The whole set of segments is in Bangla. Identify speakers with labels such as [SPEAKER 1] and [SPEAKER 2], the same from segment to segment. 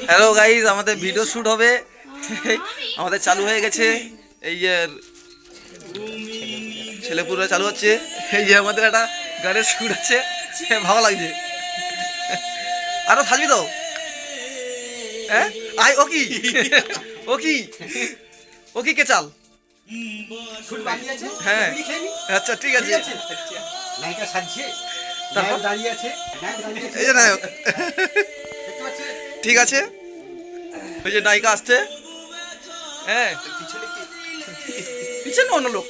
[SPEAKER 1] হ্যালো গাইজ, আমাদের ভিডিও শ্যুট হবে। আমাদের চালু হয়ে গেছে। এই যে ছেলেপুরা চালু হচ্ছে। এই যে আমাদের একটা গানের শ্যুট আছে, ভালো লাগছে। আরো থাকবি তো? হ্যাঁ আই ও কি ও কি ও কি কে চাল? হ্যাঁ আচ্ছা ঠিক আছে। এই যে নায়ক, ঠিক আছে। ওই যে নায়িকা আসছে। হ্যাঁ পিছনে অন্য লোক,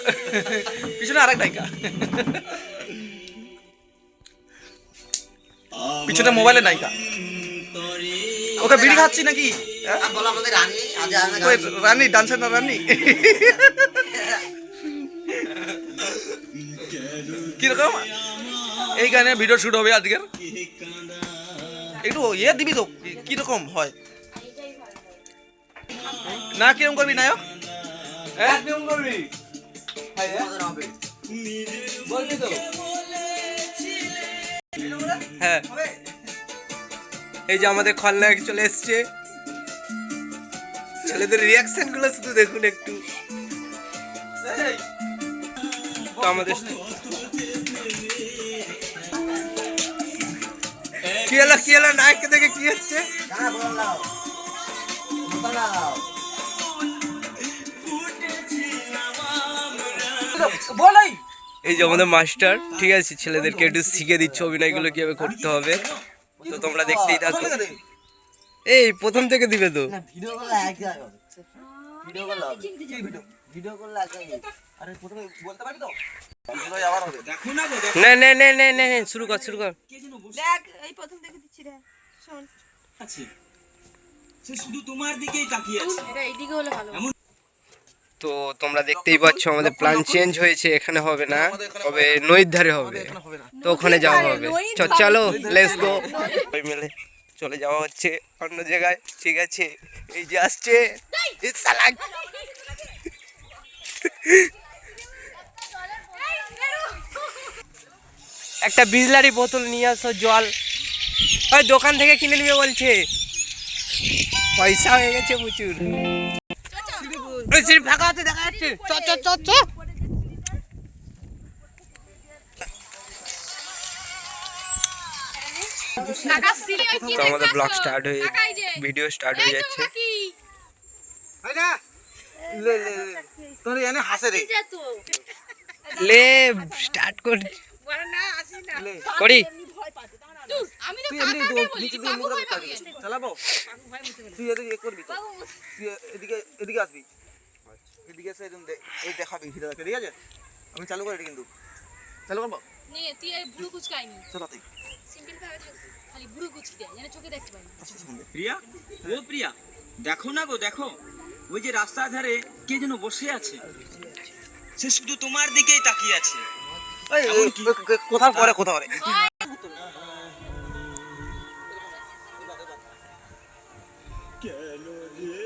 [SPEAKER 1] পিছনে আরেক নায়িকা, পিছনে মোবাইলের নায়িকা। ওকে বিড়ি খাচ্ছি নাকি? রানী ডান্সার না রানী? কিরকম এই গানে ভিডিও শুট হবে আজকের? একটু ইয়ে দিবি তো, কিরকম হয় না? কিরকম করবি নায়ক?
[SPEAKER 2] হ্যাঁ, এই যে আমাদের খলনায়ক চলে এসছে। ছেলেদের রিয়াকশন গুলো শুধু দেখুন একটু। তো আমাদের কি হলো নায়ককে দেখে কি হচ্ছে? এই যে আমাদের মাস্টার, ঠিক আছে, ছেলেদেরকে একটু শিখে দিচ্ছে অভিনয়গুলো কিভাবে করতে হবে। তো তোমরা দেখতেই থাকো। এই প্রথম থেকে দিবে তো। নে নে নে নে নে শুরু কর শুরু কর।
[SPEAKER 3] দেখ এই প্রথম থেকে দিচ্ছি রে, শোন।
[SPEAKER 4] সে শুধু তোমার দিকেই তাকিয়ে আছে।
[SPEAKER 3] এটা এইদিকে হলে ভালো।
[SPEAKER 2] তো তোমরা দেখতেই পাচ্ছ আমাদের প্ল্যান চেঞ্জ হয়েছে। এখানে হবে না, তবে নদীর ধারে হবে। তো ওখানে যাওয়া হবে। চলো লেটস গো। সবাই মিলে চলে যাওয়া হচ্ছে অন্য জায়গায়, ঠিক আছে? এই যে আসছে একটা বিজলারি বোতল নিয়ে আসো, জল। ওই দোকান থেকে কিনে নিবে বলছে, পয়সা হয়ে গেছে প্রচুর। ফাঁকা আছে, দেখা যাচ্ছে। তো আমাদের ব্লগ স্টার্ট হয়ে, ভিডিও স্টার্ট হয়ে যাচ্ছে।
[SPEAKER 1] তোর এনে হাসে রে।
[SPEAKER 2] লে স্টার্ট করি।
[SPEAKER 1] তুই এমনি নিচে দিয়ে মুখ রাখতে পারবি, চালাবো। তুই এদিকে করবি তো, তুই এদিকে এদিকে আসবি, এদিকে এসে এই দেখাবি ভিডিওটাকে, ঠিক আছে? আমি চালু করে কিন্তু চালু করবো।
[SPEAKER 3] নে তুই এই বুড়ো কুচকাইনি
[SPEAKER 1] চলো তুই
[SPEAKER 3] সিম্পল ভাবে থাকবি, খালি বুড়ো কুচকি দেয় যেন চোখে দেখতে পাই।
[SPEAKER 4] প্রিয়া, ও প্রিয়া, দেখো না গো দেখো, ওই যে রাস্তার ধারে কে যেন বসে আছে। সে শুধু তোমার দিকেই তাকিয়ে আছে।
[SPEAKER 1] কোথাও পরে কোথাও রে।
[SPEAKER 4] কেন রে